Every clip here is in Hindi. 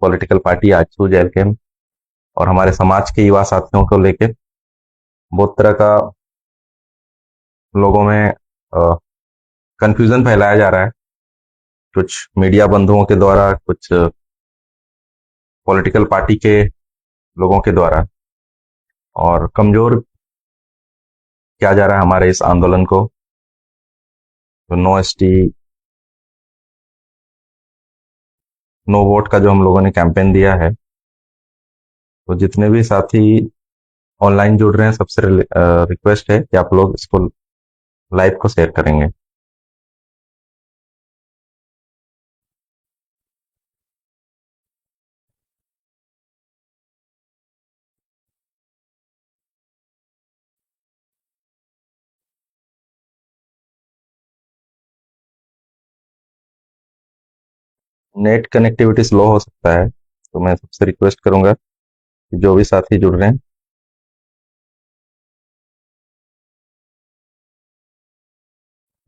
Political party AJSU jail camp और हमारे समाज के युवा साथियों को लेके बहुत तरह का लोगों में कंफ्यूजन फैलाया जा रहा है, कुछ मीडिया बंधुओं के द्वारा, कुछ पॉलिटिकल पार्टी के लोगों के द्वारा, और कमजोर किया जा रहा है हमारे इस आंदोलन को। तो नो एसटी नो वोट का जो हम लोगों ने कैंपेन दिया है, तो जितने भी साथी ऑनलाइन जुड़ रहे हैं सबसे रिक्वेस्ट है कि आप लोग इसको लाइव को शेयर करेंगे। नेट कनेक्टिविटी स्लो हो सकता है, तो मैं सबसे रिक्वेस्ट करूंगा कि जो भी साथी जुड़ रहे हैं,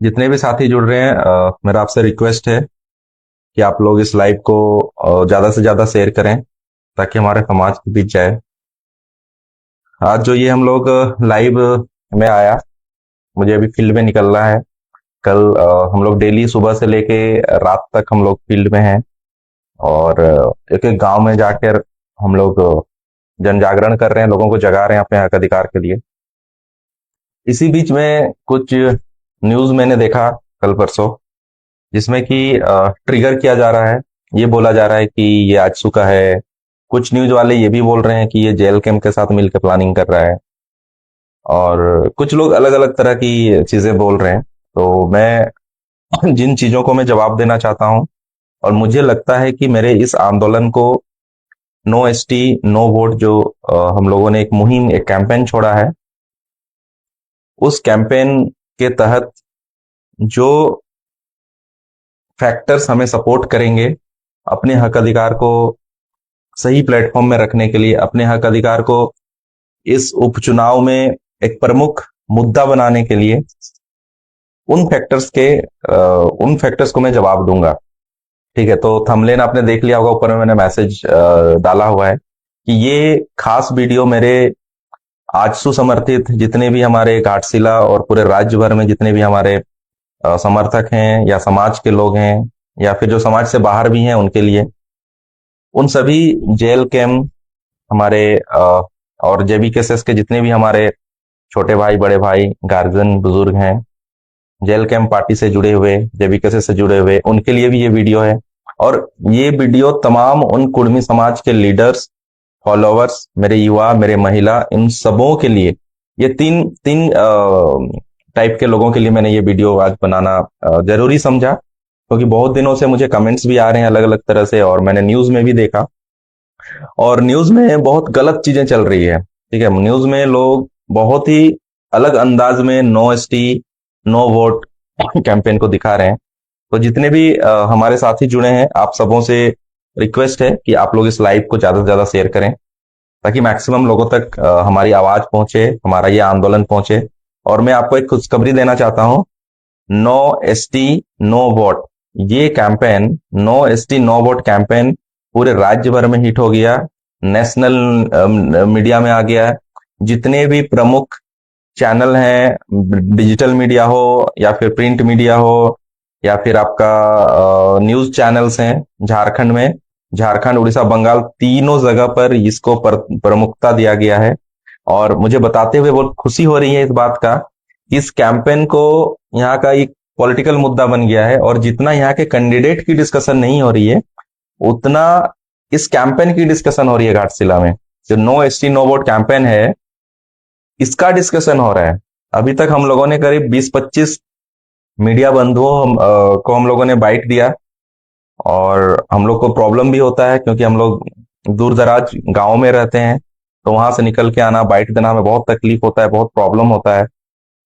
जितने भी साथी जुड़ रहे हैं, मेरा आपसे रिक्वेस्ट है कि आप लोग इस लाइव को ज्यादा से ज्यादा शेयर करें ताकि हमारे समाज के बीच जाए। आज जो ये हम लोग लाइव में आया, मुझे अभी फील्ड में निकलना है। कल हम लोग डेली सुबह से लेके रात तक हम लोग फील्ड में हैं और एक एक गांव में जाकर हम लोग जन जागरण कर रहे हैं, लोगों को जगा रहे हैं अपने हक अधिकार के लिए। इसी बीच में कुछ न्यूज मैंने देखा कल परसों, जिसमें कि ट्रिगर किया जा रहा है, ये बोला जा रहा है कि ये आजसू का है। कुछ न्यूज वाले ये भी बोल रहे हैं कि ये जेल कैंप के साथ मिलकर प्लानिंग कर रहा है, और कुछ लोग अलग अलग तरह की चीजें बोल रहे हैं। तो मैं जिन चीजों को मैं जवाब देना चाहता हूं, और मुझे लगता है कि मेरे इस आंदोलन को नो एसटी नो वोट जो हम लोगों ने एक मुहिम, एक कैंपेन छोड़ा है, उस कैंपेन के तहत जो फैक्टर्स हमें सपोर्ट करेंगे अपने हक अधिकार को सही प्लेटफॉर्म में रखने के लिए, अपने हक अधिकार को इस उपचुनाव में एक प्रमुख मुद्दा बनाने के लिए, उन फैक्टर्स को मैं जवाब दूंगा। ठीक है, तो थंबनेल आपने देख लिया होगा, ऊपर में मैंने मैसेज डाला हुआ है कि ये खास वीडियो मेरे आजसू समर्थित जितने भी हमारे घाटशिला और पूरे राज्य भर में जितने भी हमारे समर्थक हैं या समाज के लोग हैं या फिर जो समाज से बाहर भी हैं उनके लिए, उन सभी जेल कैंप हमारे और जेबीकेएसएस के जितने भी हमारे छोटे भाई, बड़े भाई, गार्जियन, बुजुर्ग हैं, जेल कैंप पार्टी से जुड़े हुए, जेबीकेएसएस से जुड़े हुए, उनके लिए भी ये वीडियो है। और ये वीडियो तमाम उन कुर्मी समाज के लीडर्स, फॉलोअर्स, मेरे युवा, मेरे महिला, इन सबों के लिए, ये तीन तीन टाइप के लोगों के लिए मैंने ये वीडियो आज बनाना जरूरी समझा, क्योंकि बहुत दिनों से मुझे कमेंट्स भी आ रहे हैं अलग अलग तरह से, और मैंने न्यूज में भी देखा, और न्यूज में बहुत गलत चीजें चल रही है। ठीक है, न्यूज में लोग बहुत ही अलग अंदाज में no ST no vote campaign को दिखा रहे हैं। तो जितने भी हमारे साथी जुड़े हैं, आप सबों से रिक्वेस्ट है कि आप लोग इस लाइव को ज्यादा से ज्यादा शेयर करें ताकि मैक्सिमम लोगों तक हमारी आवाज पहुंचे, हमारा ये आंदोलन पहुंचे। और मैं आपको एक खुशखबरी देना चाहता हूं, नो एसटी नो वोट, ये campaign, no ST no vote campaign पूरे राज्य भर में हिट हो गया, नेशनल मीडिया में आ गया है। जितने भी प्रमुख चैनल हैं, डिजिटल मीडिया हो या फिर प्रिंट मीडिया हो या फिर आपका न्यूज चैनल्स हैं झारखंड में, झारखंड, उड़ीसा, बंगाल, तीनों जगह पर इसको प्रमुखता दिया गया है। और मुझे बताते हुए बहुत खुशी हो रही है इस बात का कि इस कैंपेन को यहाँ का एक पॉलिटिकल मुद्दा बन गया है, और जितना यहाँ के कैंडिडेट की डिस्कशन नहीं हो रही है, उतना इस कैंपेन की डिस्कशन हो रही है घाटशिला में। जो no ST no vote campaign है, इसका डिस्कशन हो रहा है। अभी तक हम लोगों ने करीब 20-25 मीडिया बंधुओं को हम लोगों ने बाइट दिया, और हम लोग को प्रॉब्लम भी होता है क्योंकि हम लोग दूर दराज गाँव में रहते हैं, तो वहां से निकल के आना, बाइट देना में बहुत तकलीफ होता है, बहुत प्रॉब्लम होता है।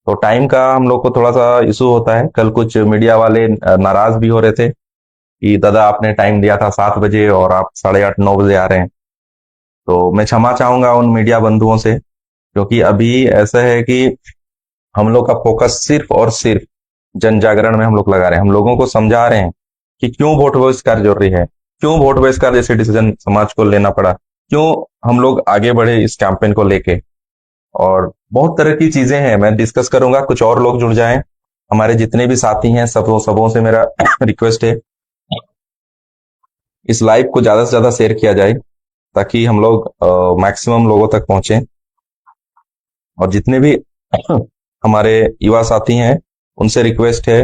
तो टाइम का हम लोग को थोड़ा सा इशू होता है। कल कुछ मीडिया वाले नाराज भी हो रहे थे कि दादा आपने टाइम दिया था 7 बजे और आप 8:30-9 बजे आ रहे हैं। तो मैं क्षमा चाहूंगा उन मीडिया बंधुओं से, क्योंकि अभी ऐसा है कि हम लोग का फोकस सिर्फ और सिर्फ जन जागरण में हम लोग लगा रहे हैं। हम लोगों को समझा रहे हैं कि क्यों वोट बहिष्कार जरूरी है, क्यों वोट बेस का जैसे डिसीजन समाज को लेना पड़ा, क्यों हम लोग आगे बढ़े इस कैंपेन को लेके। और बहुत तरह की चीजें हैं, मैं डिस्कस करूंगा, कुछ और लोग जुड़ जाएं। हमारे जितने भी साथी हैं सबों से मेरा रिक्वेस्ट है इस लाइव को ज्यादा से ज्यादा शेयर किया जाए, ताकि हम लोग मैक्सिमम लोगों तक पहुंचे। और जितने भी हमारे युवा साथी हैं उनसे रिक्वेस्ट है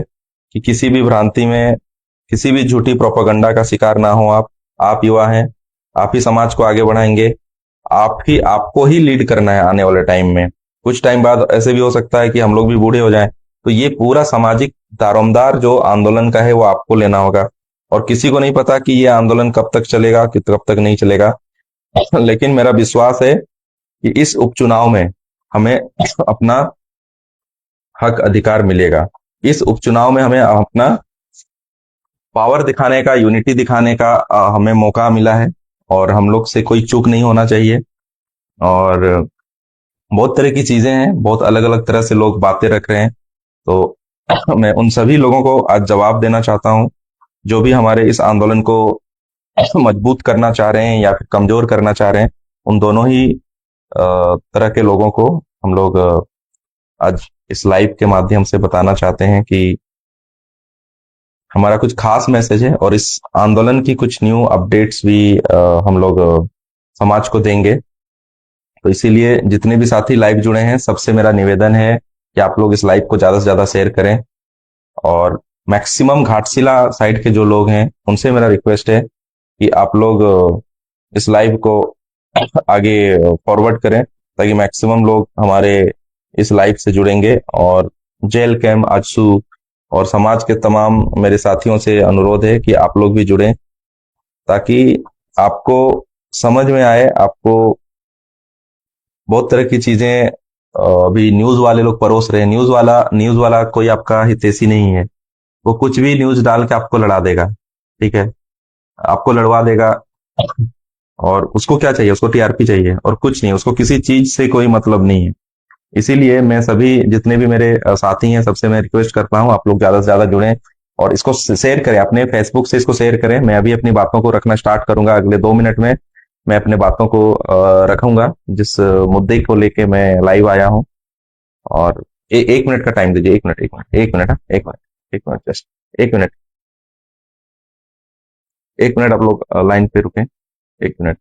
कि किसी भी भ्रांति में, किसी भी झूठी प्रोपागंडा का शिकार ना हो। आप युवा हैं, आप ही समाज को आगे बढ़ाएंगे, आपको ही लीड करना है आने वाले टाइम में। कुछ टाइम बाद ऐसे भी हो सकता है कि हम लोग भी बूढ़े हो जाएं, तो ये पूरा सामाजिक दारोमदार जो आंदोलन का है वो आपको लेना होगा। और किसी को नहीं पता कि ये आंदोलन कब तक चलेगा, कि कब तक नहीं चलेगा। लेकिन मेरा विश्वास है कि इस उपचुनाव में हमें अपना हक अधिकार मिलेगा। इस उपचुनाव में हमें अपना पावर दिखाने का, यूनिटी दिखाने का हमें मौका मिला है। और हम लोग से कोई चूक नहीं होना चाहिए। और बहुत तरह की चीजें हैं, बहुत अलग अलग तरह से लोग बातें रख रहे हैं। तो मैं उन सभी लोगों को आज जवाब देना चाहता हूं जो भी हमारे इस आंदोलन को मजबूत करना चाह रहे हैं या फिर कमजोर करना चाह रहे हैं। उन दोनों ही तरह के लोगों को हम लोग आज इस लाइव के माध्यम से बताना चाहते हैं कि हमारा कुछ खास मैसेज है और इस आंदोलन की कुछ न्यू अपडेट्स भी हम लोग समाज को देंगे। तो इसीलिए जितने भी साथी लाइव जुड़े हैं सबसे मेरा निवेदन है कि आप लोग इस लाइव को ज्यादा से ज्यादा शेयर करें। और मैक्सिमम घाटशिला साइड के जो लोग हैं उनसे मेरा रिक्वेस्ट है कि आप लोग इस लाइव को आगे फॉरवर्ड करें, ताकि मैक्सिमम लोग हमारे इस लाइव से जुड़ेंगे। और जेल कैम आजसू और समाज के तमाम मेरे साथियों से अनुरोध है कि आप लोग भी जुड़ें, ताकि आपको समझ में आए। आपको बहुत तरह की चीजें अभी न्यूज वाले लोग परोस रहे हैं। न्यूज वाला कोई आपका हितैषी नहीं है। वो कुछ भी न्यूज डाल के आपको लड़ा देगा, ठीक है, आपको लड़वा देगा। और उसको क्या चाहिए, उसको टीआरपी चाहिए और कुछ नहीं, उसको किसी चीज से कोई मतलब नहीं है। इसीलिए मैं सभी जितने भी मेरे साथी हैं सबसे मैं रिक्वेस्ट करता हूँ आप लोग ज्यादा से ज्यादा जुड़ें और इसको शेयर करें, अपने फेसबुक से इसको शेयर करें। मैं अभी अपनी बातों को रखना स्टार्ट करूंगा, अगले 2 मिनट में मैं अपने बातों को रखूंगा जिस मुद्दे को लेके मैं लाइव आया हूँ। और 1 मिनट का टाइम दीजिए, 1 मिनट, 1 मिनट, 1 मिनट, हाँ, 1 minute, 1 minute, just 1 minute, 1 minute आप लोग लाइन पे रुकें, 1 मिनट।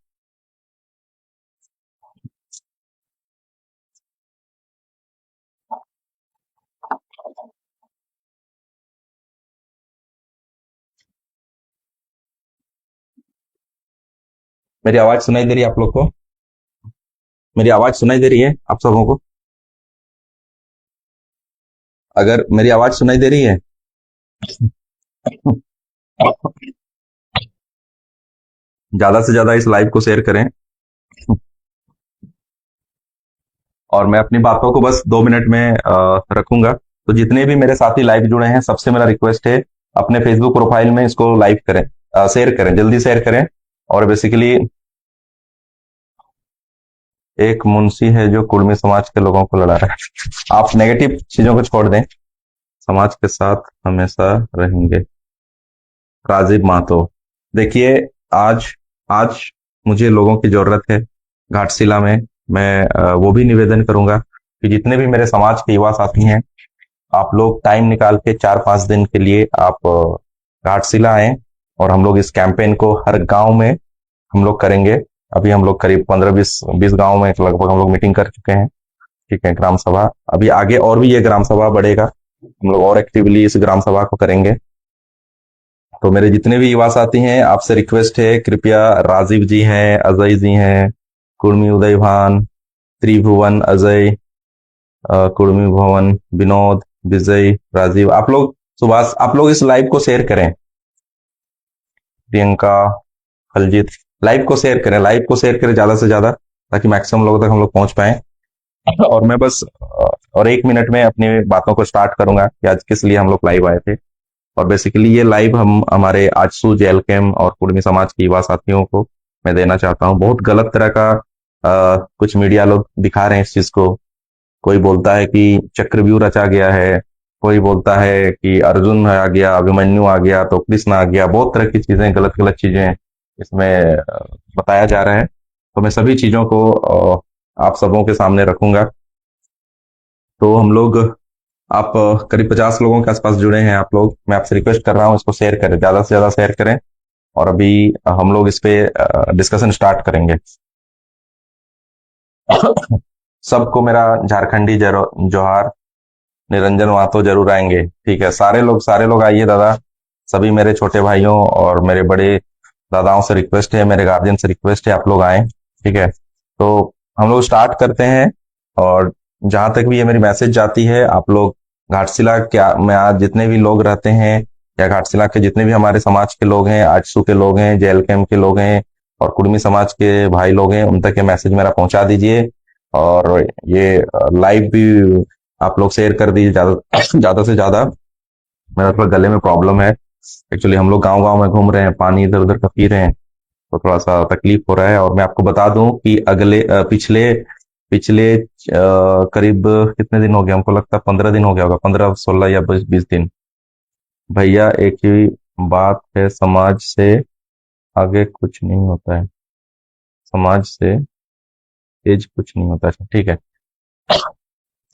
मेरी आवाज सुनाई दे रही है आप लोग को? मेरी आवाज सुनाई दे रही है आप सबों को? अगर मेरी आवाज सुनाई दे रही है ज्यादा से ज्यादा इस लाइव को शेयर करें। और मैं अपनी बातों को बस 2 मिनट में रखूंगा। तो जितने भी मेरे साथी लाइव जुड़े हैं सबसे मेरा रिक्वेस्ट है अपने फेसबुक प्रोफाइल में इसको लाइव करें, शेयर करें, जल्दी शेयर करें। और बेसिकली एक मुंशी है जो कुर्मी समाज के लोगों को लड़ा रहा है। आप नेगेटिव चीजों को छोड़ दें, समाज के साथ हमेशा रहेंगे। राजीव महतो, देखिए, आज आज मुझे लोगों की जरूरत है घाटशिला में। मैं वो भी निवेदन करूंगा कि जितने भी मेरे समाज के युवा साथी हैं आप लोग टाइम निकाल के 4-5 दिन के लिए आप घाटशिला आए और हम लोग इस कैंपेन को हर गांव में हम लोग करेंगे। अभी हम लोग करीब 15-20 गांव में लगभग हम लोग मीटिंग कर चुके हैं, ठीक है, ग्राम सभा। अभी आगे और भी ये ग्राम सभा बढ़ेगा, हम लोग और एक्टिवली इस ग्राम सभा को करेंगे। तो मेरे जितने भी युवा साथी हैं आपसे रिक्वेस्ट है, कृपया, राजीव जी हैं, अजय जी हैं, कुर्मी उदय भान, त्रिभुवन, अजय, कुर्मी भवन, विनोद, विजय, राजीव, आप लोग, सुभाष, आप लोग इस लाइव को शेयर करें। प्रियंका, खलजीत, लाइव को शेयर करें, लाइव को शेयर करें ज्यादा से ज्यादा, ताकि मैक्सिमम लोगों तक हम लोग पहुंच पाए। और मैं बस और 1 मिनट में अपनी बातों को स्टार्ट करूंगा कि आज किस लिए हम लोग लाइव आए थे। और बेसिकली ये लाइव हम हमारे आजसू, जेल कैम और कुर्मी समाज के युवा साथियों को मैं देना चाहता हूँ। बहुत गलत तरह का कुछ मीडिया लोग दिखा रहे हैं इस चीज को। कोई बोलता है कि चक्रव्यूह रचा गया है, कोई बोलता है कि अर्जुन आ गया, अभिमन्यु आ गया तो कृष्ण आ गया, बहुत तरह की चीजें, गलत गलत चीजें इसमें बताया जा रहा है, तो मैं सभी चीजों को आप सबों के सामने रखूंगा। तो हम लोग, आप करीब 50 लोगों के आसपास जुड़े हैं आप लोग, मैं आपसे रिक्वेस्ट कर रहा हूँ इसको शेयर करें, ज्यादा से ज्यादा शेयर करें। और अभी हम लोग इस पे डिस्कशन स्टार्ट करेंगे। सबको मेरा झारखंडी जोहार। निरंजन वहां तो जरूर आएंगे, ठीक है, सारे लोग आइए दादा। सभी मेरे छोटे भाइयों और मेरे बड़े दादाओं से रिक्वेस्ट है, मेरे गार्जियन से रिक्वेस्ट है, आप लोग आए, ठीक है। तो हम लोग स्टार्ट करते हैं। और जहां तक भी ये मेरी मैसेज जाती है, आप लोग घाटशिला क्या में आज जितने भी लोग रहते हैं, या घाटशिला के जितने भी हमारे समाज के लोग हैं, आजसू के लोग हैं, जेएलकेएम के लोग हैं, और कुर्मी समाज के भाई लोग हैं, उन तक ये मैसेज मेरा पहुंचा दीजिए। और ये लाइव भी आप लोग शेयर कर दीजिए ज्यादा ज्यादा से ज्यादा। मेरा थोड़ा गले में प्रॉब्लम है, एक्चुअली हम लोग गांव गांव में घूम रहे हैं, पानी इधर उधर का पी रहे हैं, तो थोड़ा सा तकलीफ हो रहा है। और मैं आपको बता दूं कि पिछले पिछले करीब कितने दिन हो गए, हमको लगता है 15 दिन हो गया होगा, 15 16 या 20 दिन। भैया एक ही बात है, समाज से आगे कुछ नहीं होता है, समाज से तेज कुछ नहीं होता है। अच्छा, ठीक है।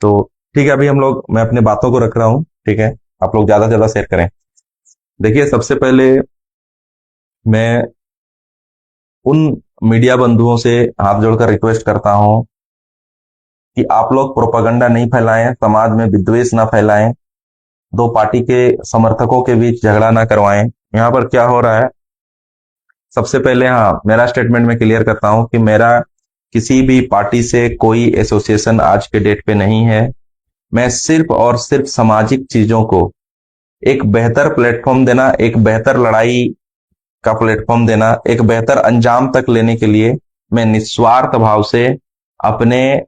तो ठीक है, अभी हम लोग, मैं अपने बातों को रख रहा हूँ, ठीक है। आप लोग ज्यादा से ज्यादा शेयर करें। देखिए, सबसे पहले मैं उन मीडिया बंधुओं से हाथ जोड़कर रिक्वेस्ट करता हूं कि आप लोग प्रोपागंडा नहीं फैलाएं, समाज में विद्वेष ना फैलाएं, दो पार्टी के समर्थकों के बीच झगड़ा ना करवाएं। यहाँ पर क्या हो रहा है, सबसे पहले, हाँ, मेरा स्टेटमेंट में क्लियर करता हूं कि मेरा किसी भी पार्टी से कोई एसोसिएशन आज के डेट पे नहीं है। मैं सिर्फ और सिर्फ सामाजिक चीजों को एक बेहतर प्लेटफॉर्म देना, एक बेहतर लड़ाई का प्लेटफॉर्म देना, एक बेहतर अंजाम तक लेने के लिए मैं निस्वार्थ भाव से अपने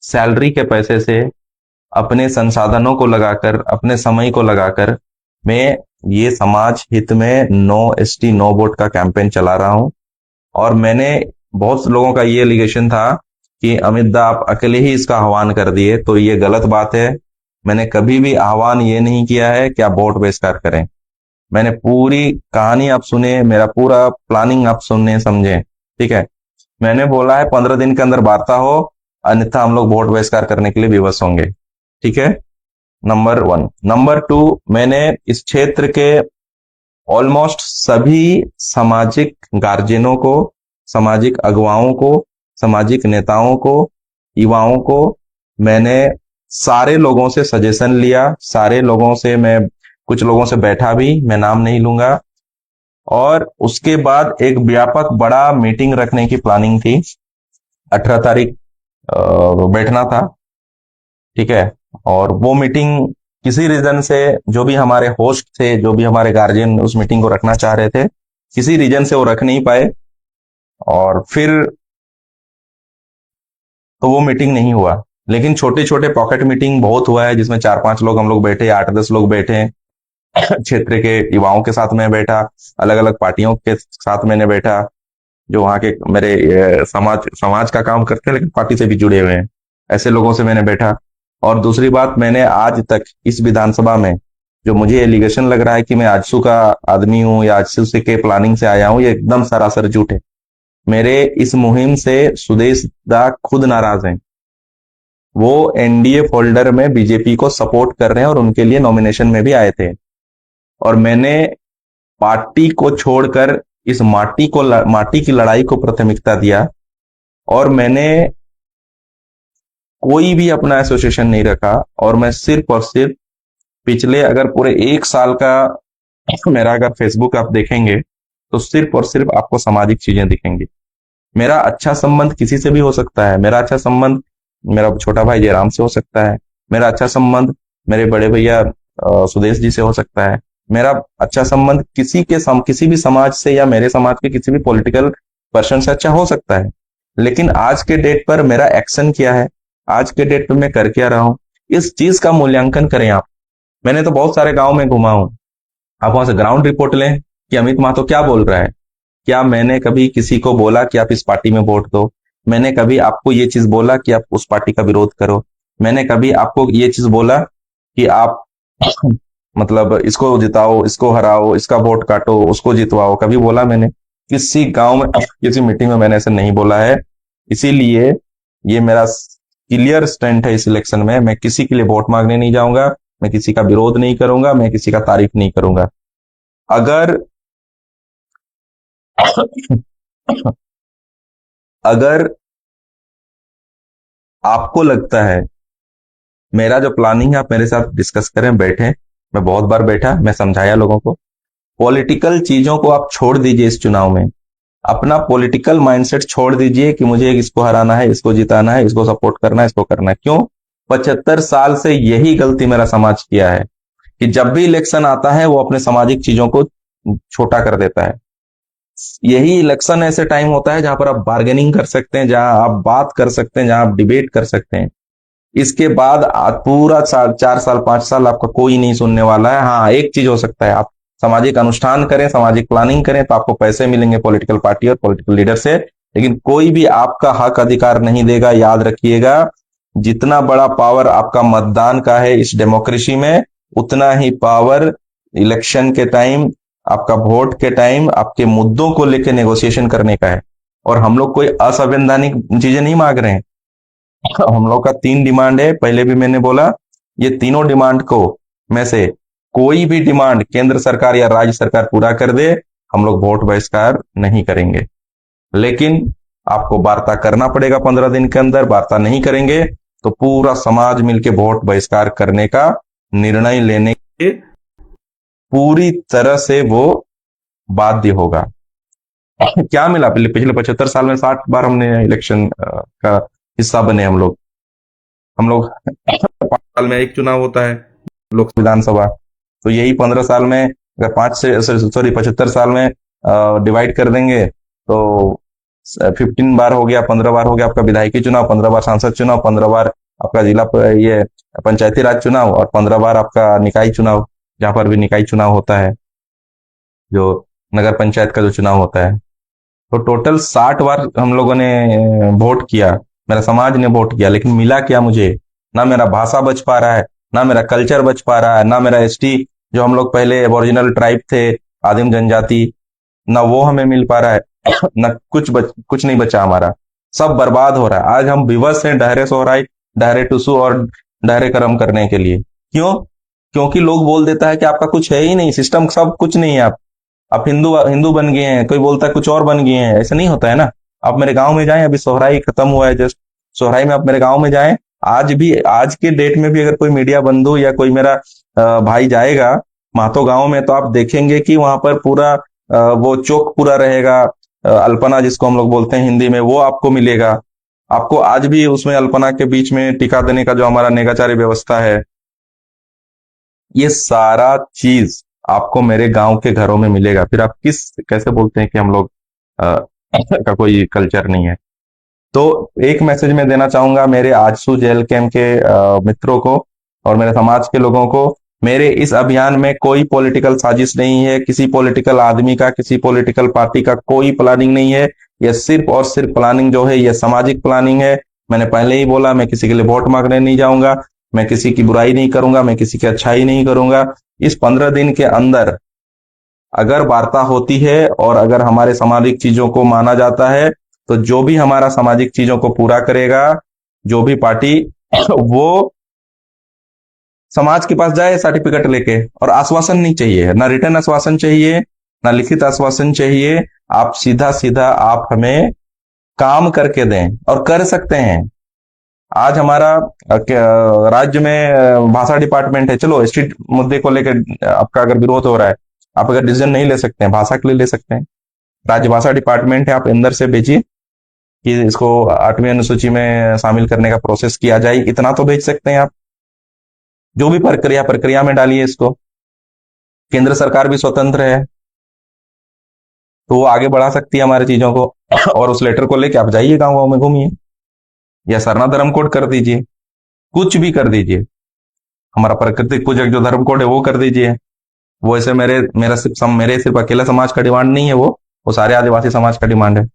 सैलरी के पैसे से, अपने संसाधनों को लगाकर, अपने समय को लगाकर, मैं ये समाज हित में नो एसटी नो वोट का कैंपेन चला रहा हूं। और मैंने, बहुत लोगों का ये एलिगेशन था कि अमित दा आप अकेले ही इसका आह्वान कर दिए, तो ये गलत बात है। मैंने कभी भी आह्वान ये नहीं किया है कि आप वोट बहिष्कार करें। मैंने पूरी कहानी आप सुने, मेरा पूरा प्लानिंग आप सुनने समझे, ठीक है। मैंने बोला है 15 दिन के अंदर वार्ता हो, अन्यथा हम लोग वोट बहिष्कार करने के लिए विवश होंगे, ठीक है। नंबर 1। नंबर 2, मैंने इस क्षेत्र के ऑलमोस्ट सभी सामाजिक गार्जियनों को, सामाजिक अगुवाओं को, सामाजिक नेताओं को, युवाओं को, मैंने सारे लोगों से सजेशन लिया, सारे लोगों से, मैं कुछ लोगों से बैठा भी, मैं नाम नहीं लूंगा। और उसके बाद एक व्यापक बड़ा मीटिंग रखने की प्लानिंग थी, 18 तारीख बैठना था, ठीक है। और वो मीटिंग किसी रीजन से, जो भी हमारे होस्ट थे, जो भी हमारे गार्जियन उस मीटिंग को रखना चाह रहे थे, किसी रीजन से वो रख नहीं पाए, और फिर तो वो मीटिंग नहीं हुआ। लेकिन छोटे छोटे पॉकेट मीटिंग बहुत हुआ है, जिसमें 4 5 लोग हम लोग बैठे, 8 10 लोग बैठे, क्षेत्र के युवाओं के साथ मैं बैठा, अलग अलग पार्टियों के साथ मैंने बैठा, जो वहां के मेरे समाज समाज का काम करते हैं लेकिन पार्टी से भी जुड़े हुए हैं, ऐसे लोगों से मैंने बैठा। और दूसरी बात, मैंने आज तक इस विधानसभा में, जो मुझे एलिगेशन लग रहा है कि मैं आजसू का आदमी हूं या आजसू से के प्लानिंग से आया हूं, ये एकदम सरासर झूठ है। मेरे इस मुहिम से सुदेश दा खुद नाराज हैं। वो एनडीए फोल्डर में बीजेपी को सपोर्ट कर रहे हैं और उनके लिए नॉमिनेशन में भी आए थे। और मैंने पार्टी को छोड़कर इस माटी की लड़ाई को प्राथमिकता दिया, और मैंने कोई भी अपना एसोसिएशन नहीं रखा। और मैं सिर्फ और सिर्फ पिछले, अगर पूरे 1 साल का मेरा अगर फेसबुक आप देखेंगे, तो सिर्फ और सिर्फ आपको सामाजिक चीजें दिखेंगी। मेरा अच्छा संबंध किसी से भी हो सकता है, मेरा अच्छा संबंध मेरा छोटा भाई जयराम से हो सकता है, मेरा अच्छा संबंध मेरे बड़े भैया सुदेश जी से हो सकता है, मेरा अच्छा संबंध किसी भी समाज से या मेरे समाज के किसी भी पॉलिटिकल पर्सन से अच्छा हो सकता है। लेकिन आज के डेट पर मेरा एक्शन क्या है, आज के डेट पर मैं कर क्या रहा हूं, इस चीज का मूल्यांकन करें आप। मैंने तो बहुत सारे गांव में घुमा हूं, आप वहां से ग्राउंड रिपोर्ट लें कि अमित महतो क्या बोल रहा है। क्या मैंने कभी किसी को बोला कि आप इस पार्टी में वोट दो? मैंने कभी आपको ये चीज बोला कि आप उस पार्टी का विरोध करो? मैंने कभी आपको ये चीज बोला कि आप मतलब इसको जिताओ, इसको हराओ, इसका वोट काटो, उसको जितवाओ? कभी बोला मैंने? किसी गांव में किसी मीटिंग में मैंने ऐसे नहीं बोला है। इसीलिए ये मेरा क्लियर स्टैंड है इस इलेक्शन में, मैं किसी के लिए वोट मांगने नहीं जाऊंगा, मैं किसी का विरोध नहीं करूंगा, मैं किसी का तारीफ नहीं करूंगा। अगर अगर आपको लगता है, मेरा जो प्लानिंग है आप मेरे साथ डिस्कस करें, बैठे, मैं बहुत बार बैठा, मैं समझाया लोगों को। पॉलिटिकल चीजों को आप छोड़ दीजिए इस चुनाव में, अपना पॉलिटिकल माइंडसेट छोड़ दीजिए कि मुझे इसको हराना है, इसको जिताना है, इसको सपोर्ट करना है, इसको करना है। क्यों? 75 साल से यही गलती मेरा समाज किया है कि जब भी इलेक्शन आता है वो अपने सामाजिक चीजों को छोटा कर देता है। यही इलेक्शन ऐसे टाइम होता है जहां पर आप बार्गेनिंग कर सकते हैं, जहां आप बात कर सकते हैं, जहां आप डिबेट कर सकते हैं। इसके बाद पूरा 4 साल 5 साल आपका कोई नहीं सुनने वाला है। हाँ, एक चीज हो सकता है, आप सामाजिक अनुष्ठान करें, सामाजिक प्लानिंग करें तो आपको पैसे मिलेंगे पॉलिटिकल पार्टी और पॉलिटिकल लीडर से, लेकिन कोई भी आपका हक अधिकार नहीं देगा। याद रखिएगा, जितना बड़ा पावर आपका मतदान का है इस डेमोक्रेसी में, उतना ही पावर इलेक्शन के टाइम, आपका वोट के टाइम आपके मुद्दों को लेकर नेगोशिएशन करने का है। और हम लोग कोई असंवैधानिक चीजें नहीं मांग रहे हैं। हम लोग का 3 डिमांड है, पहले भी मैंने बोला। ये तीनों डिमांड को में से कोई भी डिमांड केंद्र सरकार या राज्य सरकार पूरा कर दे, हम लोग वोट बहिष्कार नहीं करेंगे। लेकिन आपको वार्ता करना पड़ेगा 15 दिन के अंदर। वार्ता नहीं करेंगे तो पूरा समाज मिलकर वोट बहिष्कार करने का निर्णय लेने के पूरी तरह से वो बाध्य होगा। क्या मिला? पिछले 75 साल में 60 बार हमने इलेक्शन का हिस्सा बने। हम लोग 5 साल में एक चुनाव होता है लोक विधानसभा, तो यही 15 साल में, अगर 75 साल में डिवाइड कर देंगे तो 15 बार हो गया, 15 बार हो गया आपका विधायकी चुनाव, 15 बार सांसद चुनाव, 15 बार आपका ये पंचायती राज चुनाव, और 15 बार आपका निकाय चुनाव, जहां पर भी निकाय चुनाव होता है, जो नगर पंचायत का जो चुनाव होता है। तो टोटल 60 बार हम लोगों ने वोट किया, मेरा समाज ने वोट किया, लेकिन मिला क्या मुझे? ना मेरा भाषा बच पा रहा है, ना मेरा कल्चर बच पा रहा है, ना मेरा एसटी, जो हम लोग पहले ओरिजिनल ट्राइब थे, आदिम जनजाति, ना वो हमें मिल पा रहा है। ना कुछ नहीं बचा हमारा, सब बर्बाद हो रहा है। आज हम विवश हैं डहरे सोहराय, डहरे टुसु और डहरे कर्म करने के लिए। क्यों? क्योंकि लोग बोल देता है कि आपका कुछ है ही नहीं, सिस्टम सब कुछ नहीं है, आप हिंदू हिंदू बन गए हैं, कोई बोलता है कुछ और बन गए हैं। ऐसा नहीं होता है ना। आप मेरे गांव में जाएं, अभी सोहराई खत्म हुआ है जस्ट, सोहराई में आप मेरे गांव में जाएं, आज भी, आज के डेट में भी अगर कोई मीडिया बंधु या कोई मेरा भाई जाएगा महतो गांव में, तो आप देखेंगे कि वहां पर पूरा वो चौक पूरा रहेगा। अल्पना जिसको हम लोग बोलते हैं हिंदी में, वो आपको मिलेगा। आपको आज भी उसमें अल्पना के बीच में टिका देने का जो हमारा नेगाचारी व्यवस्था है, ये सारा चीज आपको मेरे गांव के घरों में मिलेगा। फिर आप कैसे बोलते हैं कि हम लोग का कोई कल्चर नहीं है? तो एक मैसेज मैं देना चाहूंगा मेरे आजसू जेल कैंप के मित्रों को और मेरे समाज के लोगों को। मेरे इस अभियान में कोई पॉलिटिकल साजिश नहीं है, किसी पॉलिटिकल आदमी का, किसी पॉलिटिकल पार्टी का कोई प्लानिंग नहीं है। यह सिर्फ और सिर्फ प्लानिंग जो है, यह सामाजिक प्लानिंग है। मैंने पहले ही बोला, मैं किसी के लिए वोट मांगने नहीं जाऊंगा, मैं किसी की बुराई नहीं करूंगा, मैं किसी की अच्छाई नहीं करूंगा। इस 15 दिन के अंदर अगर वार्ता होती है और अगर हमारे सामाजिक चीजों को माना जाता है, तो जो भी हमारा सामाजिक चीजों को पूरा करेगा, जो भी पार्टी, वो समाज के पास जाए सर्टिफिकेट लेके। और आश्वासन नहीं चाहिए, ना रिटर्न आश्वासन चाहिए, ना लिखित आश्वासन चाहिए। आप सीधा सीधा आप हमें काम करके दें, और कर सकते हैं। आज हमारा राज्य में भाषा डिपार्टमेंट है, चलो स्ट्रीट मुद्दे को लेकर आपका अगर विरोध हो रहा है, आप अगर डिसीजन नहीं ले सकते हैं, भाषा के लिए ले सकते हैं। राज्य भाषा डिपार्टमेंट है, आप अंदर से भेजिए कि इसको 8वीं अनुसूची में शामिल करने का प्रोसेस किया जाए। इतना तो भेज सकते हैं आप। जो भी प्रक्रिया में डालिए इसको। केंद्र सरकार भी स्वतंत्र है, तो वो आगे बढ़ा सकती है हमारी चीजों को। और उस लेटर को लेके आप जाइए, गांव गांव में घूमिए, या सरना धर्म कोड कर दीजिए, कुछ भी कर दीजिए। हमारा प्राकृतिक पूजक जो धर्म कोड है वो कर दीजिए। वो ऐसे मेरे सिर्फ अकेला समाज का डिमांड नहीं है, वो सारे आदिवासी समाज का डिमांड है।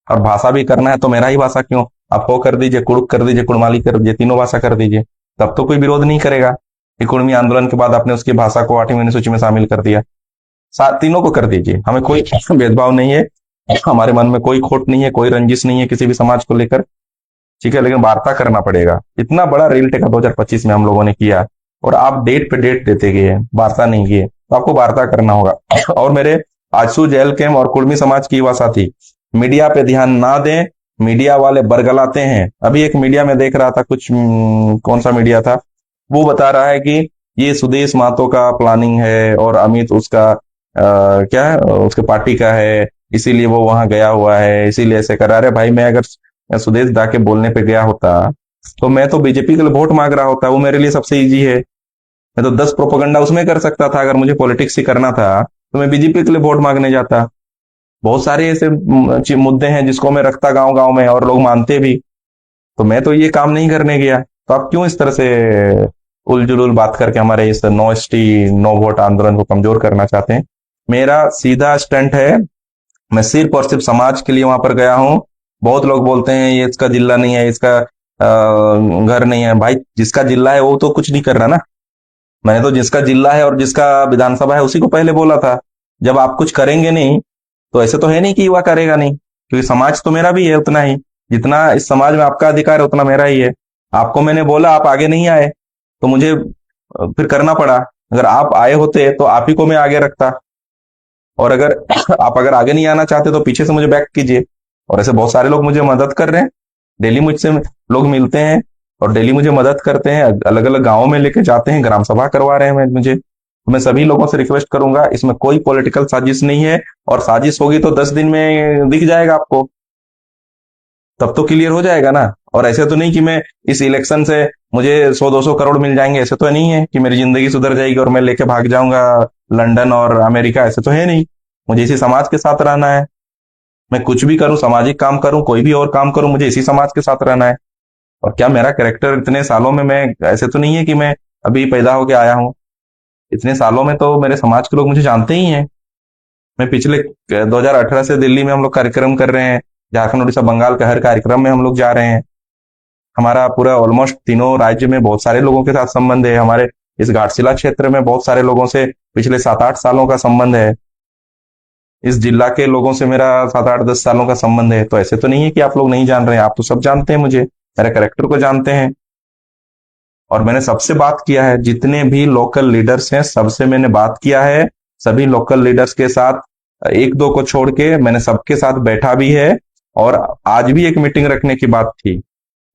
और भाषा भी करना है तो मेरा ही भाषा क्यों, आप वो कर दीजिए, कुड़ुक कर दीजिए, कुड़माली कर दीजिए, तीनों भाषा कर दीजिए। तब तो कोई विरोध नहीं करेगा। कुड़मी आंदोलन के बाद आपने उसकी भाषा को 8वीं अनुसूची में शामिल कर दिया। तीनों को कर दीजिए, हमें कोई भेदभाव नहीं है। हमारे मन में कोई खोट नहीं है, कोई रंजिश नहीं है किसी भी समाज को लेकर, ठीक है, लेकिन वार्ता करना पड़ेगा। इतना बड़ा रेल टेका 2025 में हम लोगों ने किया, और आप डेट पे डेट देते गए, वार्ता नहीं किए, तो आपको वार्ता करना होगा। और मेरे आजसू, जैल कैम और कुर्मी समाज की युवा साथी मीडिया पे ध्यान ना दें, मीडिया वाले बरगलाते हैं। अभी एक मीडिया में देख रहा था, कुछ कौन सा मीडिया था, वो बता रहा है कि ये सुदेश महतो का प्लानिंग है और अमित उसका क्या है, उसके पार्टी का है, इसीलिए वो वहां गया हुआ है, इसीलिए ऐसे करा रहे। भाई मैं अगर सुदेश दा के बोलने पे गया होता तो मैं तो बीजेपी के लिए वोट मांग रहा होता, वो मेरे लिए सबसे इजी है। मैं तो 10 प्रोपोगंडा उसमें कर सकता था। अगर मुझे पॉलिटिक्स ही करना था तो मैं बीजेपी के लिए वोट मांगने जाता। बहुत सारे ऐसे मुद्दे हैं जिसको मैं रखता गांव गांव में, और लोग मानते भी। तो मैं तो ये काम नहीं करने गया। तो आप क्यों इस तरह से उलझुल बात करके हमारे इस नो एसटी नो वोट आंदोलन को कमजोर करना चाहते हैं? मेरा सीधा स्टंट है, मैं सिर्फ और सिर्फ समाज के लिए वहां पर गया हूं। बहुत लोग बोलते हैं ये इसका जिला नहीं है, इसका घर नहीं है। भाई जिसका जिला है वो तो कुछ नहीं कर रहा ना। मैंने तो जिसका जिला है और जिसका विधानसभा है उसी को पहले बोला था। जब आप कुछ करेंगे नहीं तो ऐसे तो है नहीं कि युवा करेगा नहीं, क्योंकि समाज तो मेरा भी है उतना ही। जितना इस समाज में आपका अधिकार है उतना मेरा ही है। आपको मैंने बोला, आप आगे नहीं आए तो मुझे फिर करना पड़ा। अगर आप आए होते तो आप ही को मैं आगे रखता, और अगर आप अगर आगे नहीं आना चाहते तो पीछे से मुझे बैक कीजिए। और ऐसे बहुत सारे लोग मुझे मदद कर रहे हैं, डेली मुझसे लोग मिलते हैं और डेली मुझे मदद करते हैं, अलग अलग गांवों में लेके जाते हैं, ग्राम सभा करवा रहे हैं मुझे। तो मैं सभी लोगों से रिक्वेस्ट करूंगा, इसमें कोई पॉलिटिकल साजिश नहीं है, और साजिश होगी तो 10 दिन में दिख जाएगा आपको, तब तो क्लियर हो जाएगा ना। और ऐसे तो नहीं कि मैं इस इलेक्शन से मुझे 100-200 करोड़ मिल जाएंगे, ऐसे तो नहीं है कि मेरी जिंदगी सुधर जाएगी और मैं लेके भाग जाऊंगा लंदन और अमेरिका, ऐसे तो है नहीं। मुझे इसी समाज के साथ रहना है। मैं कुछ भी करूं, सामाजिक काम करूं, कोई भी और काम करूं, मुझे इसी समाज के साथ रहना है। और क्या मेरा कैरेक्टर इतने सालों में, मैं ऐसे तो नहीं है कि मैं अभी पैदा होके आया हूं। इतने सालों में तो मेरे समाज के लोग मुझे जानते ही हैं। मैं पिछले 2018 से दिल्ली में हम लोग कार्यक्रम कर रहे हैं, झारखंड उड़ीसा बंगाल का हर कार्यक्रम में हम लोग जा रहे हैं। हमारा पूरा ऑलमोस्ट तीनों राज्य में बहुत सारे लोगों के साथ संबंध है। हमारे इस घाटशिला क्षेत्र में बहुत सारे लोगों से पिछले 7-8 सालों का संबंध है। इस जिला के लोगों से मेरा 7-8-10 सालों का संबंध है। तो ऐसे तो नहीं है कि आप लोग नहीं जान रहे हैं, आप तो सब जानते हैं मुझे, मेरे कैरेक्टर को जानते हैं। और मैंने सबसे बात किया है, जितने भी लोकल लीडर्स हैं सबसे मैंने बात किया है। सभी लोकल लीडर्स के साथ, एक दो को छोड़ के मैंने सबके साथ बैठा भी है। और आज भी एक मीटिंग रखने की बात थी,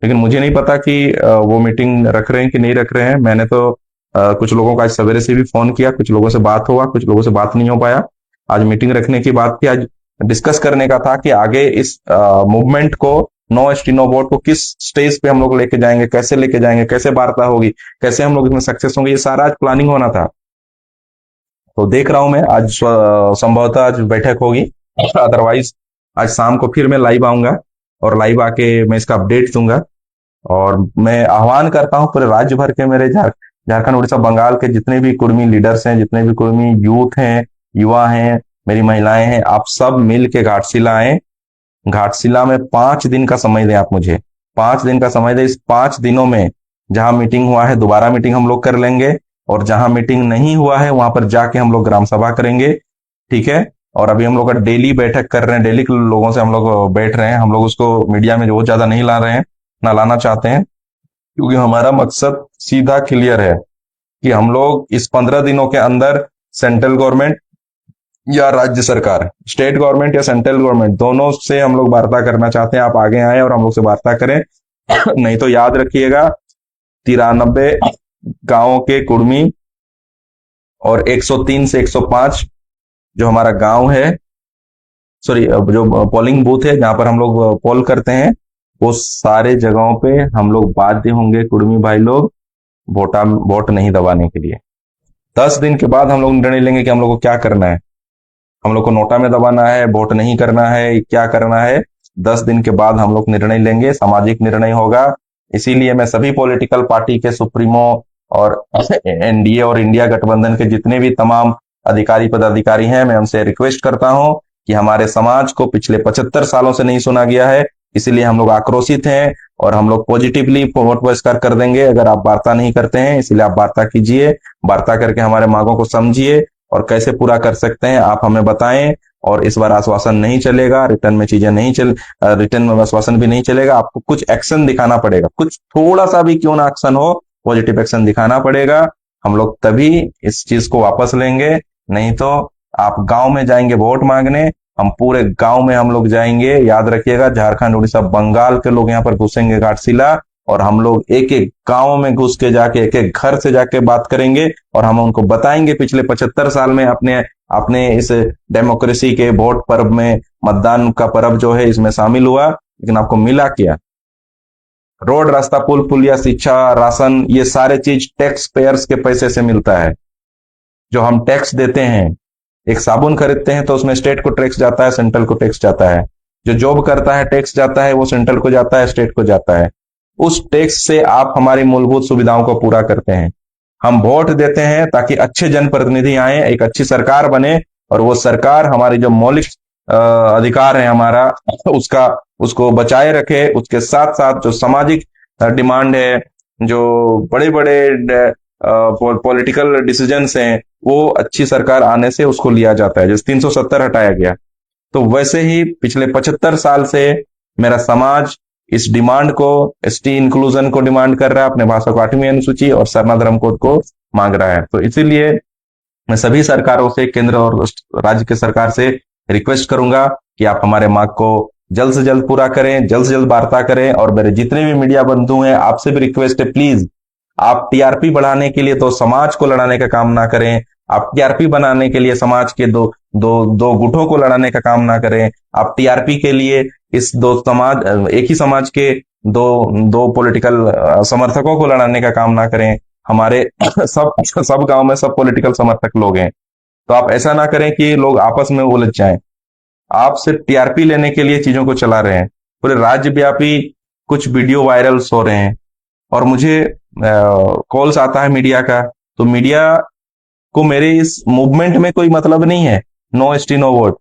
लेकिन मुझे नहीं पता कि वो मीटिंग रख रहे हैं कि नहीं रख रहे हैं। मैंने तो कुछ लोगों का आज सवेरे से भी फोन किया, कुछ लोगों से बात हुआ, कुछ लोगों से बात नहीं हो पाया। आज मीटिंग रखने की बात थी, आज डिस्कस करने का था कि आगे इस मूवमेंट को, नो एसटी नो वोट को किस स्टेज पे हम लोग लेके जाएंगे, कैसे लेके जाएंगे, कैसे वार्ता होगी, कैसे हम लोग इसमें सक्सेस होंगे, ये सारा आज प्लानिंग होना था। तो देख रहा हूं मैं आज संभवतः आज बैठक होगी, अदरवाइज आज शाम को फिर मैं लाइव आऊंगा और लाइव आके मैं इसका अपडेट दूंगा। और मैं आह्वान करता हूं पूरे राज्य भर के मेरे झारखंड उड़ीसा बंगाल के जितने भी कुर्मी लीडर्स हैं, जितने भी कुर्मी यूथ हैं, युवा हैं, मेरी महिलाएं हैं, आप सब मिल के घाटशिला आए। घाटशिला में 5 दिन का समय दें आप मुझे, 5 दिन का समय दें। इस 5 दिनों में जहां मीटिंग हुआ है दोबारा मीटिंग हम लोग कर लेंगे, और जहां मीटिंग नहीं हुआ है वहां पर जाके हम लोग ग्राम सभा करेंगे, ठीक है। और अभी हम लोग का डेली बैठक कर रहे हैं, डेली लोगों से हम लोग बैठ रहे हैं। हम लोग उसको मीडिया में बहुत ज्यादा नहीं ला रहे हैं, ना लाना चाहते हैं, क्योंकि हमारा मकसद सीधा क्लियर है कि हम लोग इस 15 दिनों के अंदर सेंट्रल गवर्नमेंट या राज्य सरकार, स्टेट गवर्नमेंट या सेंट्रल गवर्नमेंट, दोनों से हम लोग वार्ता करना चाहते हैं। आप आगे आए और हम लोग से वार्ता करें। नहीं तो याद रखिएगा, 93 गांवों के कुर्मी और 103 से 105 जो हमारा गांव है, सॉरी जो पोलिंग बूथ है जहां पर हम लोग पोल करते हैं, वो सारे जगहों पे हम लोग बाध्य होंगे कुर्मी भाई लोग वोट नहीं दबाने के लिए। 10 दिन के बाद हम लोग निर्णय लेंगे कि हम लोग को क्या करना है। हम लोग को नोटा में दबाना है, वोट नहीं करना है, क्या करना है, 10 दिन के बाद हम लोग निर्णय लेंगे, सामाजिक निर्णय होगा। इसीलिए मैं सभी पॉलिटिकल पार्टी के सुप्रीमो और एनडीए और इंडिया गठबंधन के जितने भी तमाम अधिकारी पदाधिकारी हैं, मैं उनसे रिक्वेस्ट करता हूं कि हमारे समाज को पिछले 75 सालों से नहीं सुना गया है, इसीलिए हम लोग आक्रोशित हैं और हम लोग पॉजिटिवली वोट बहिष्कार कर देंगे अगर आप वार्ता नहीं करते हैं। इसलिए आप वार्ता कीजिए, वार्ता करके हमारे मांगों को समझिए और कैसे पूरा कर सकते हैं आप हमें बताएं। और इस बार आश्वासन नहीं चलेगा, रिटर्न में चीजें नहीं चल रिटर्न में आश्वासन भी नहीं चलेगा, आपको कुछ एक्शन दिखाना पड़ेगा, कुछ थोड़ा सा भी क्यों ना एक्शन हो, पॉजिटिव एक्शन दिखाना पड़ेगा। हम लोग तभी इस चीज को वापस लेंगे। नहीं तो आप गांव में जाएंगे वोट मांगने, हम पूरे गांव में हम लोग जाएंगे, याद रखिएगा, झारखंड, उड़ीसा, बंगाल के लोग यहाँ पर घुसेंगे घाटशिला, और हम लोग एक एक गांव में घुस के जाके एक एक घर से जाके बात करेंगे, और हम उनको बताएंगे पिछले 75 साल में अपने अपने इस डेमोक्रेसी के वोट पर्व में, मतदान का पर्व जो है इसमें शामिल हुआ, लेकिन आपको मिला क्या? रोड, रास्ता, पुल, पुलिया, शिक्षा, राशन, ये सारे चीज टैक्स पेयर्स के पैसे से मिलता है। जो हम टैक्स देते हैं, एक साबुन खरीदते हैं तो उसमें स्टेट को टैक्स जाता है, सेंट्रल को टैक्स जाता है। जो जॉब करता है टैक्स जाता है, वो सेंट्रल को जाता है, स्टेट को जाता है। उस टैक्स से आप हमारी मूलभूत सुविधाओं को पूरा करते हैं। हम वोट देते हैं ताकि अच्छे जनप्रतिनिधि आए, एक अच्छी सरकार बने, और वो सरकार हमारी जो मौलिक अधिकार है हमारा, उसका उसको बचाए रखे। उसके साथ साथ जो सामाजिक डिमांड है, जो बड़े बड़े पॉलिटिकल डिसीजंस हैं, वो अच्छी सरकार आने से उसको लिया जाता है। जैसे 370 हटाया गया, तो वैसे ही पिछले 75 साल से मेरा समाज इस डिमांड को, एसटी इंक्लूजन को डिमांड कर रहा है, अपने भाषा को 8वीं अनुसूची और सरना धर्म कोड को मांग रहा है। तो इसीलिए मैं सभी सरकारों से, केंद्र और राज्य के सरकार से रिक्वेस्ट करूंगा कि आप हमारे मांग को जल्द से जल्द पूरा करें, जल्द से जल्द वार्ता करें। और मेरे जितने भी मीडिया बंधु हैं, आपसे भी रिक्वेस्ट है, प्लीज आप टीआरपी बढ़ाने के लिए तो समाज को लड़ाने का काम ना करें, आप टीआरपी बनाने के लिए समाज के दो दो दो गुटों को लड़ाने का काम ना करें, आप टीआरपी के लिए इस दो समाज, एक ही समाज के दो दो पॉलिटिकल समर्थकों को लड़ाने का काम ना करें। हमारे सब गांव में सब पॉलिटिकल समर्थक लोग हैं, तो आप ऐसा ना करें कि लोग आपस में उलझ जाएं। आप सिर्फ टीआरपी लेने के लिए चीजों को चला रहे हैं। पूरे राज्यव्यापी कुछ वीडियो वायरल्स हो रहे हैं, और मुझे कॉल्स आता है मीडिया का, तो मीडिया को मेरे इस मूवमेंट में कोई मतलब नहीं है। नो एसटी नो वोट,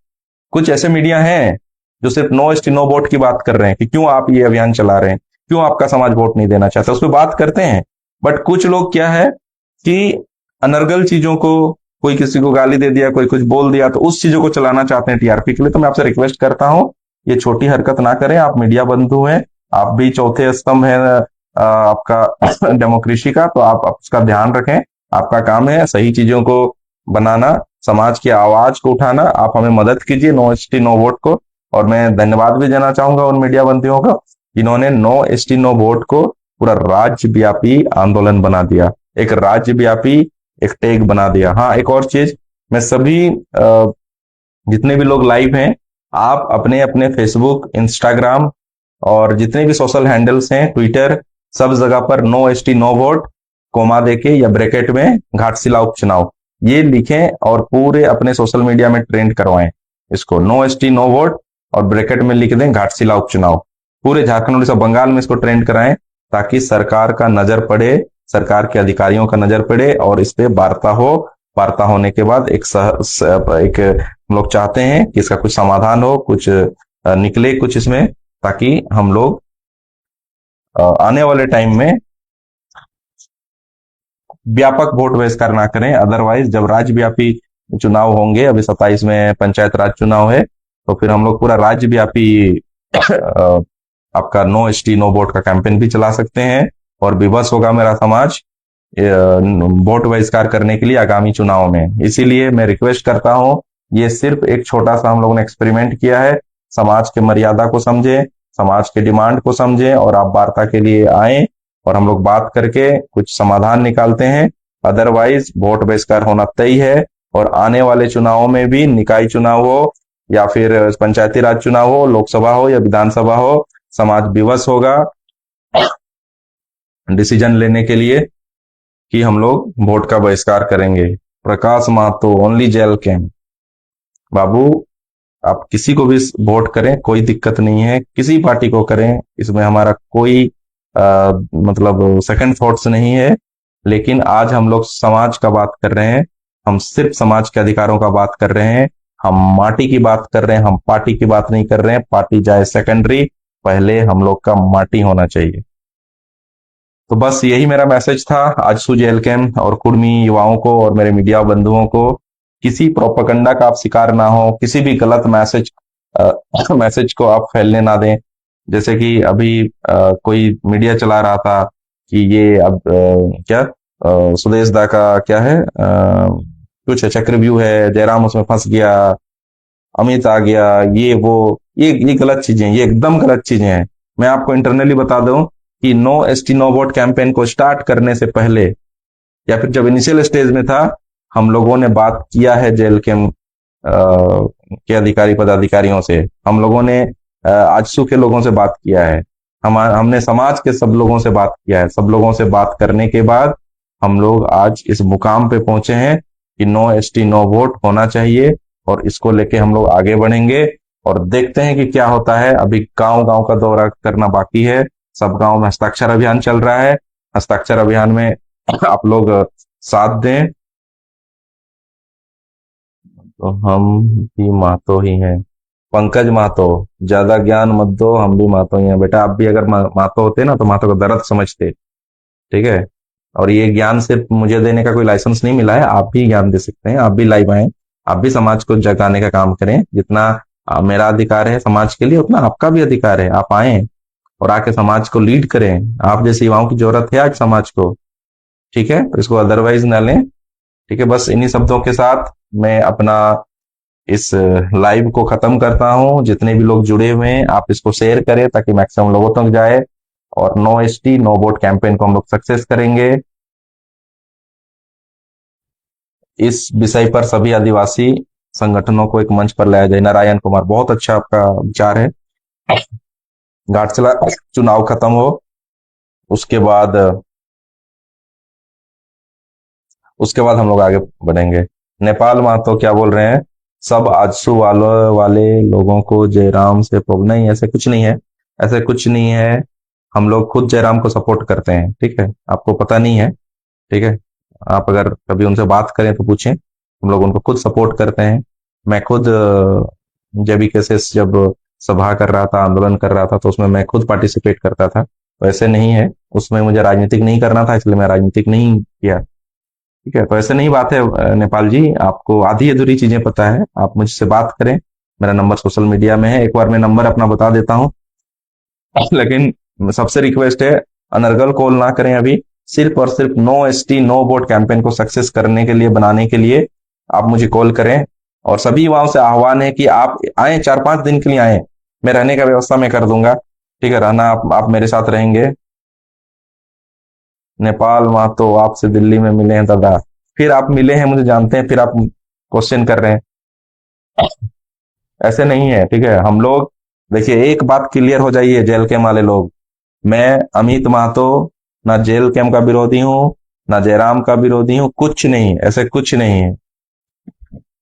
कुछ ऐसे मीडिया हैं जो सिर्फ नो एसटी नो वोट की बात कर रहे हैं कि क्यों आप ये अभियान चला रहे हैं, क्यों आपका समाज वोट नहीं देना चाहता, उस पर बात करते हैं। बट कुछ लोग क्या है कि अनर्गल चीजों को, कोई किसी को गाली दे दिया, कोई कुछ बोल दिया, तो उस चीजों को चलाना चाहते हैं टीआरपी के लिए। तो मैं आपसे रिक्वेस्ट करता हूं, ये छोटी हरकत ना करें। आप मीडिया बंधु हैं, आप भी चौथे स्तंभ है आपका डेमोक्रेसी का, तो आप उसका ध्यान रखें। आपका काम है सही चीजों को बनाना, समाज की आवाज को उठाना। आप हमें मदद कीजिए नो एसटी नो वोट को। और मैं धन्यवाद भी देना चाहूंगा उन मीडिया बंधुओं का, जिन्होंने नो एसटी नो वोट को पूरा राज्यव्यापी आंदोलन बना दिया, एक राज्यव्यापी एक टैग बना दिया। हाँ, एक और चीज, मैं सभी जितने भी लोग लाइव हैं, आप अपने अपने फेसबुक, इंस्टाग्राम और जितने भी सोशल हैंडल्स हैं, ट्विटर, सब जगह पर no ST no vote, comma देके या ब्रैकेट में घाटशिला उपचुनाव ये लिखें, और पूरे अपने सोशल मीडिया में ट्रेंड करवाएं इसको, नो एसटी नो वोट, और ब्रैकेट में लिख दें घाटशिला उपचुनाव। पूरे झारखंड, उड़ीसा, बंगाल में इसको ट्रेंड कराएं, ताकि सरकार का नजर पड़े, सरकार के अधिकारियों का नजर पड़े, और इस पे वार्ता हो। वार्ता होने के बाद एक हम लोग चाहते हैं कि इसका कुछ समाधान हो, कुछ निकले कुछ इसमें, ताकि हम लोग आने वाले टाइम में व्यापक वोट बहिष्कार ना करें। अदरवाइज जब राज्यव्यापी चुनाव होंगे, अभी 27 में पंचायत राज चुनाव है, तो फिर हम लोग पूरा राज्यव्यापी आपका नो एसटी नो वोट का कैंपेन भी चला सकते हैं, और विवश होगा मेरा समाज वोट बहिष्कार करने के लिए आगामी चुनाव में। इसीलिए मैं रिक्वेस्ट करता हूं, ये सिर्फ एक छोटा सा हम लोगों ने एक्सपेरिमेंट किया है। समाज के मर्यादा को समझें, समाज के डिमांड को समझें, और आप वार्ता के लिए आए, और हम लोग बात करके कुछ समाधान निकालते हैं। अदरवाइज वोट बहिष्कार होना तय है, और आने वाले चुनावों में भी, निकाय चुनाव हो या फिर पंचायती राज चुनाव हो, लोकसभा हो या विधानसभा हो, समाज विवश होगा डिसीजन लेने के लिए कि हम लोग वोट का बहिष्कार करेंगे। प्रकाश महतो, ओनली जेल कैंप। बाबू, आप किसी को भी वोट करें, कोई दिक्कत नहीं है, किसी पार्टी को करें, इसमें हमारा कोई मतलब सेकंड थॉट्स नहीं है। लेकिन आज हम लोग समाज का बात कर रहे हैं, हम सिर्फ समाज के अधिकारों का बात कर रहे हैं, हम माटी की बात कर रहे हैं, हम पार्टी की बात नहीं कर रहे हैं। पार्टी जाए सेकेंडरी, पहले हम लोग का माटी होना चाहिए। तो बस यही मेरा मैसेज था आज जेल कैंप और कुर्मी युवाओं को और मेरे मीडिया बंधुओं को, किसी प्रोपेगेंडा का आप शिकार ना हो, किसी भी गलत मैसेज को आप फैलने ना दें। जैसे कि अभी कोई मीडिया चला रहा था कि ये अब क्या सुदेश दा का क्या है, कुछ चक्रव्यूह है, जयराम उसमें फंस गया, अमित आ गया, ये वो, ये गलत चीजें, ये एकदम गलत चीजें हैं। मैं आपको इंटरनली बता दूं कि no ST no vote campaign को स्टार्ट करने से पहले, या फिर जब इनिशियल स्टेज में था, हम लोगों ने बात किया है जेल के अधिकारी पदाधिकारियों से, हम लोगों ने आजसू के लोगों से बात किया है, हमने समाज के सब लोगों से बात किया है। सब लोगों से बात करने के बाद हम लोग आज इस मुकाम पे पहुंचे हैं कि नो एसटी नो वोट होना चाहिए, और इसको लेके हम लोग आगे बढ़ेंगे और देखते हैं कि क्या होता है। अभी गांव गांव का दौरा करना बाकी है, सब गांव में हस्ताक्षर अभियान चल रहा है। हस्ताक्षर अभियान में आप लोग साथ दें। तो हम भी महतो ही हैं। पंकज महतो, ज्यादा ज्ञान मत दो, हम भी महतो ही हैं बेटा। आप भी अगर महतो होते ना तो महतो का दर्द समझते, ठीक है। और ये ज्ञान सिर्फ मुझे देने का कोई लाइसेंस नहीं मिला है, आप भी ज्ञान दे सकते हैं, आप भी लाइव आए, आप भी समाज को जगाने का काम करें। जितना मेरा अधिकार है समाज के लिए, उतना आपका भी अधिकार है। आप आए और आके समाज को लीड करें। आप जैसे युवाओं की जरूरत है आज समाज को, ठीक है, तो इसको अदरवाइज ना लें, ठीक है। बस इन्हीं शब्दों के साथ मैं अपना इस लाइव को खत्म करता हूं। जितने भी लोग जुड़े हुए हैं, आप इसको शेयर करें ताकि मैक्सिमम लोगों तक जाए, और no ST no vote campaign को हम लोग सक्सेस करेंगे। इस विषय पर सभी आदिवासी संगठनों को एक मंच पर लाया जाए। नारायण कुमार, बहुत अच्छा आपका विचार है। घाटशिला चुनाव खत्म हो, उसके बाद हम लोग आगे बढ़ेंगे। नेपाल महतो क्या बोल रहे हैं, सब आजसू वाले लोगों को जयराम से नहीं, ऐसे कुछ नहीं है, ऐसे कुछ नहीं है। हम लोग खुद जयराम को सपोर्ट करते हैं, ठीक है, आपको पता नहीं है, ठीक है। आप अगर कभी उनसे बात करें तो पूछें, हम लोग उनको खुद सपोर्ट करते हैं। मैं खुद जेबी केसेस जब सभा कर रहा था, आंदोलन कर रहा था, तो उसमें मैं खुद पार्टिसिपेट करता था। तो ऐसे नहीं है, उसमें मुझे राजनीतिक नहीं करना था, इसलिए मैं राजनीतिक नहीं किया, ठीक है। तो ऐसे नहीं बात है नेपाल जी, आपको आधी अधूरी चीजें पता है, आप मुझसे बात करें। मेरा नंबर सोशल मीडिया में है, एक बार मैं नंबर अपना बता देता हूँ, लेकिन सबसे रिक्वेस्ट है, अनर्गल कॉल ना करें अभी। सिर्फ और सिर्फ no ST no vote campaign को सक्सेस करने के लिए, बनाने के लिए आप मुझे कॉल करें। और सभी युवाओं से आह्वान है कि आप आए, 4-5 दिन के लिए आए, मैं रहने का व्यवस्था मैं कर दूंगा, ठीक है। रहना आप मेरे साथ रहेंगे। नेपाल वहां तो आपसे दिल्ली में मिले हैं दादा, फिर आप मिले हैं, मुझे जानते हैं, फिर आप क्वेश्चन कर रहे हैं, ऐसे नहीं है, ठीक है। हम लोग देखिए, एक बात क्लियर हो जाइए जेल कैम वाले लोग, मैं अमित महतो ना जेल कैम का विरोधी हूँ, ना जयराम का विरोधी हूँ, कुछ नहीं, ऐसे कुछ नहीं है,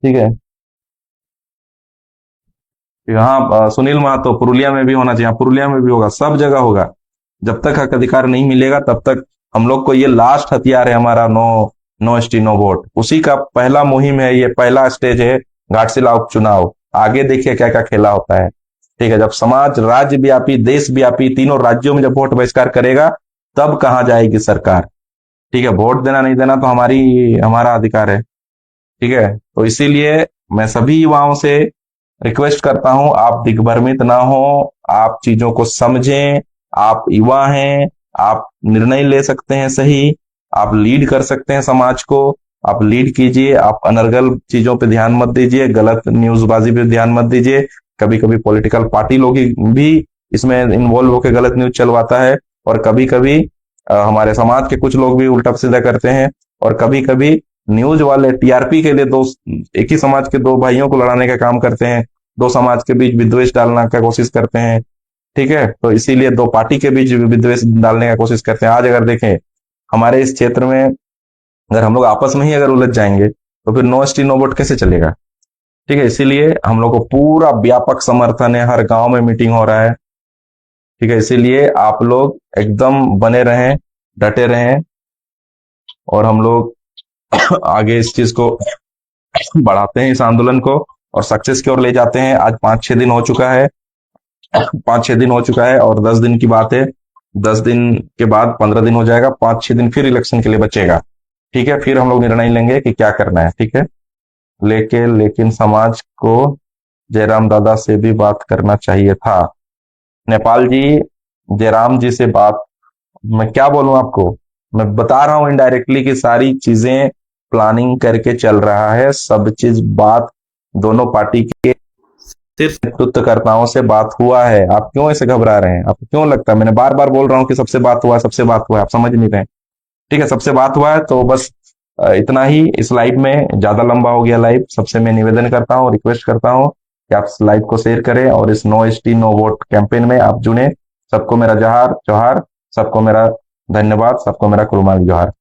ठीक है। हाँ, सुनील महतो पुरुलिया में भी होना चाहिए, पुरुलिया में भी होगा, सब जगह होगा। जब तक हक अधिकार नहीं मिलेगा तब तक हम लोग को, ये लास्ट हथियार है हमारा, नो एसटी नो वोट, उसी का पहला मुहिम है, ये पहला स्टेज है घाटशिला उपचुनाव। आगे देखिए क्या क्या खेला होता है, ठीक है। जब समाज राज्य व्यापी, देश व्यापी, तीनों राज्यों में जब वोट बहिष्कार करेगा, तब कहाँ जाएगी सरकार, ठीक है। वोट देना नहीं देना तो हमारा अधिकार है, ठीक है। तो इसीलिए मैं सभी युवाओं से रिक्वेस्ट करता हूं, आप दिग्भ्रमित ना हो, आप चीजों को समझें। आप युवा हैं, आप निर्णय ले सकते हैं सही, आप लीड कर सकते हैं समाज को, आप लीड कीजिए। आप अनर्गल चीजों पे ध्यान मत दीजिए, गलत न्यूजबाजी पे ध्यान मत दीजिए। कभी कभी पॉलिटिकल पार्टी लोग भी इसमें इन्वॉल्व होकर गलत न्यूज चलवाता है, और कभी कभी हमारे समाज के कुछ लोग भी उल्टा सीधा करते हैं, और कभी कभी न्यूज वाले टीआरपी के लिए एक ही समाज के दो भाइयों को लड़ाने का काम करते हैं, दो समाज के बीच विद्वेष डालने का कोशिश करते हैं, ठीक है। तो इसीलिए दो पार्टी के बीच विद्वेष डालने का कोशिश करते हैं। आज अगर देखें हमारे इस क्षेत्र में, अगर हम लोग आपस में ही अगर उलझ जाएंगे तो फिर नो एसटी नो वोट कैसे चलेगा, ठीक है। इसीलिए हम लोग को पूरा व्यापक समर्थन है, हर गांव में मीटिंग हो रहा है, ठीक है। इसीलिए आप लोग एकदम बने रहें, डटे रहें, और हम लोग आगे इस चीज को बढ़ाते हैं, इस आंदोलन को, और सक्सेस की ओर ले जाते हैं। आज 5-6 दिन हो चुका है, 5-6 दिन हो चुका है, और 10 दिन की बात है। 10 दिन के बाद 15 दिन हो जाएगा, 5-6 दिन फिर इलेक्शन के लिए बचेगा, ठीक है। फिर हम लोग निर्णय लेंगे कि क्या करना है, ठीक है। लेके, लेकिन समाज को जयराम दादा से भी बात करना चाहिए था। नेपाल जी, जयराम जी से बात, मैं क्या बोलूं आपको, मैं बता रहा हूं इनडायरेक्टली कि सारी चीजें प्लानिंग करके चल रहा है, सब चीज बात दोनों पार्टी के सिर्फ नेतृत्वकर्ताओं से बात हुआ है। आप क्यों ऐसे घबरा रहे हैं? आपको क्यों लगता है? मैंने बार बार बोल रहा हूं कि सबसे बात हुआ है, सबसे बात हुआ है, आप समझ नहीं रहे हैं। ठीक है, सबसे बात हुआ है तो बस इतना ही। इस लाइव में ज्यादा लंबा हो गया लाइव, सबसे मैं निवेदन करता हूँ, रिक्वेस्ट करता हूँ कि आप लाइव को शेयर करें और इस no ST no vote campaign में आप जुड़े। सबको मेरा जोहार जोहार, सबको मेरा धन्यवाद, सबको मेरा कुर्बानी जोहार।